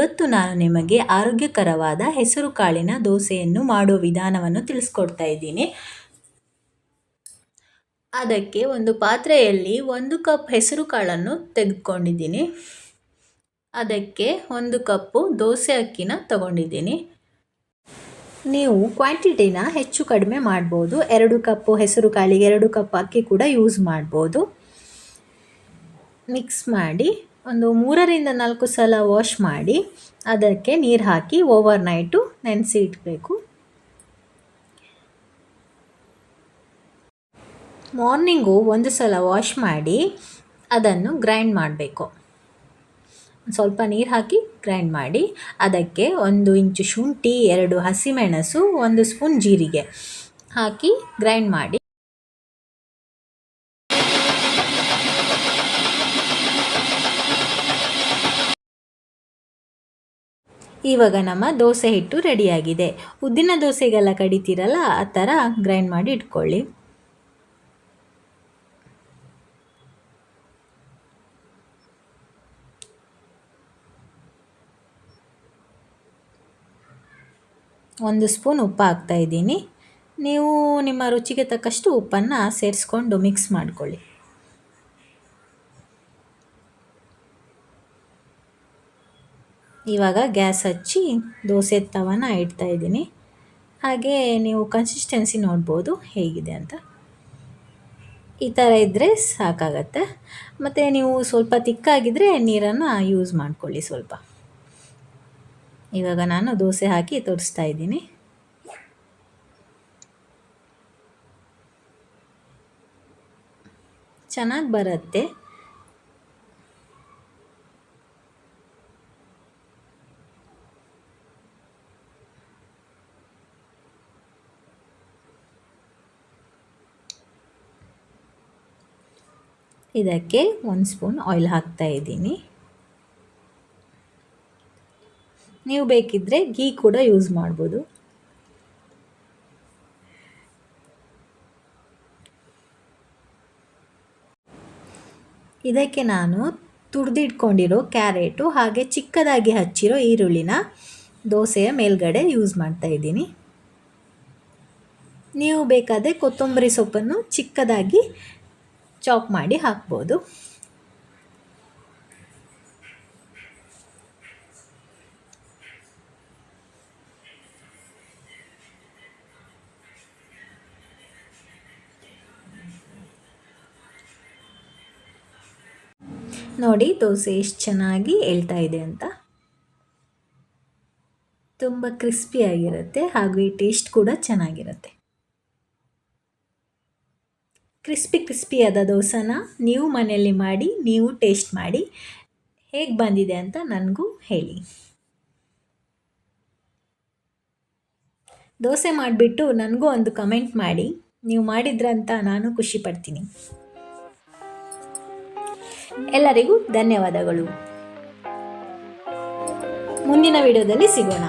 ಇವತ್ತು ನಾನು ನಿಮಗೆ ಆರೋಗ್ಯಕರವಾದ ಹೆಸರುಕಾಳಿನ ದೋಸೆಯನ್ನು ಮಾಡೋ ವಿಧಾನವನ್ನು ತಿಳಿಸ್ಕೊಡ್ತಾ ಇದ್ದೀನಿ. ಅದಕ್ಕೆ ಒಂದು ಪಾತ್ರೆಯಲ್ಲಿ 1 ಕಪ್ ಹೆಸರುಕಾಳನ್ನು ತೆಗೆದುಕೊಂಡಿದ್ದೀನಿ. ಅದಕ್ಕೆ 1 ಕಪ್ಪು ದೋಸೆ ಅಕ್ಕಿನ ತಗೊಂಡಿದ್ದೀನಿ. ನೀವು ಕ್ವಾಂಟಿಟಿನ ಹೆಚ್ಚು ಕಡಿಮೆ ಮಾಡ್ಬೋದು. 2 ಕಪ್ಪು ಹೆಸರುಕಾಳಿಗೆ 2 ಕಪ್ ಅಕ್ಕಿ ಕೂಡ ಯೂಸ್ ಮಾಡ್ಬೋದು. ಮಿಕ್ಸ್ ಮಾಡಿ ಒಂದು 3ರಿಂದ 4 ಸಲ ವಾಶ್ ಮಾಡಿ ಅದಕ್ಕೆ ನೀರು ಹಾಕಿ ಓವರ್ ನೈಟು ನೆನೆಸಿ ಇಡಬೇಕು. ಮಾರ್ನಿಂಗು 1 ಸಲ ವಾಶ್ ಮಾಡಿ ಅದನ್ನು ಗ್ರೈಂಡ್ ಮಾಡಬೇಕು. ಸ್ವಲ್ಪ ನೀರು ಹಾಕಿ ಗ್ರೈಂಡ್ ಮಾಡಿ ಅದಕ್ಕೆ 1 ಇಂಚು ಶುಂಠಿ, 2 ಹಸಿಮೆಣಸು, 1 ಸ್ಪೂನ್ ಜೀರಿಗೆ ಹಾಕಿ ಗ್ರೈಂಡ್ ಮಾಡಿ. ಇವಾಗ ನಮ್ಮ ದೋಸೆ ಹಿಟ್ಟು ರೆಡಿಯಾಗಿದೆ. ಉದ್ದಿನ ದೋಸೆಗೆಲ್ಲ ಕಡಿತೀರಲ್ಲ ಆ ಥರ ಗ್ರೈಂಡ್ ಮಾಡಿ ಇಟ್ಕೊಳ್ಳಿ. ಒಂದು ಸ್ಪೂನ್ ಉಪ್ಪು ಹಾಕ್ತಾಯಿದ್ದೀನಿ. ನೀವು ನಿಮ್ಮ ರುಚಿಗೆ ತಕ್ಕಷ್ಟು ಉಪ್ಪನ್ನು ಸೇರಿಸ್ಕೊಂಡು ಮಿಕ್ಸ್ ಮಾಡಿಕೊಳ್ಳಿ. ಇವಾಗ ಗ್ಯಾಸ್ ಹಚ್ಚಿ ದೋಸೆ ತವನ ಇಡ್ತಾಯಿದ್ದೀನಿ. ಹಾಗೆ ನೀವು ಕನ್ಸಿಸ್ಟೆನ್ಸಿ ನೋಡ್ಬೋದು ಹೇಗಿದೆ ಅಂತ. ಈ ಥರ ಇದ್ದರೆ ಸಾಕಾಗತ್ತೆ. ಮತ್ತು ನೀವು ಸ್ವಲ್ಪ ತಿಕ್ಕಾಗಿದ್ದರೆ ನೀರನ್ನು ಯೂಸ್ ಮಾಡ್ಕೊಳ್ಳಿ ಸ್ವಲ್ಪ. ಇವಾಗ ನಾನು ದೋಸೆ ಹಾಕಿ ತೋರಿಸ್ತಾ ಇದ್ದೀನಿ. ಚೆನ್ನಾಗಿ ಬರುತ್ತೆ. ಇದಕ್ಕೆ 1 ಸ್ಪೂನ್ ಆಯಿಲ್ ಹಾಕ್ತಾ ಇದ್ದೀನಿ. ನೀವು ಬೇಕಿದ್ದರೆ ಗೀ ಕೂಡ ಯೂಸ್ ಮಾಡ್ಬೋದು. ಇದಕ್ಕೆ ನಾನು ತುರಿದಿಟ್ಕೊಂಡಿರೋ ಕ್ಯಾರೆಟು ಹಾಗೆ ಚಿಕ್ಕದಾಗಿ ಹಚ್ಚಿರೋ ಈರುಳ್ಳಿನ ದೋಸೆಯ ಮೇಲ್ಗಡೆ ಯೂಸ್ ಮಾಡ್ತಾ ಇದ್ದೀನಿ. ನೀವು ಬೇಕಾದರೆ ಕೊತ್ತಂಬರಿ ಸೊಪ್ಪನ್ನು ಚಿಕ್ಕದಾಗಿ ಚಾಪ್ ಮಾಡಿ ಹಾಕ್ಬೋದು. ನೋಡಿ ದೋಸೆ ಎಷ್ಟು ಚೆನ್ನಾಗಿ ಏಳ್ತಾ ಇದೆ ಅಂತ. ತುಂಬ ಕ್ರಿಸ್ಪಿಯಾಗಿರುತ್ತೆ ಹಾಗೂ ಈ ಟೇಸ್ಟ್ ಕೂಡ ಚೆನ್ನಾಗಿರುತ್ತೆ. ಕ್ರಿಸ್ಪಿಯಾದ ದೋಸೆನ ನೀವು ಮನೆಯಲ್ಲಿ ಮಾಡಿ ನೀವು ಟೇಸ್ಟ್ ಮಾಡಿ ಹೇಗೆ ಬಂದಿದೆ ಅಂತ ನನಗೂ ಹೇಳಿ. ದೋಸೆ ಮಾಡಿಬಿಟ್ಟು ನನಗೂ ಒಂದು ಕಮೆಂಟ್ ಮಾಡಿ, ನೀವು ಮಾಡಿದ್ರಂತ ನಾನು ಖುಷಿ ಪಡ್ತೀನಿ. ಎಲ್ಲರಿಗೂ ಧನ್ಯವಾದಗಳು. ಮುಂದಿನ ವಿಡಿಯೋದಲ್ಲಿ ಸಿಗೋಣ.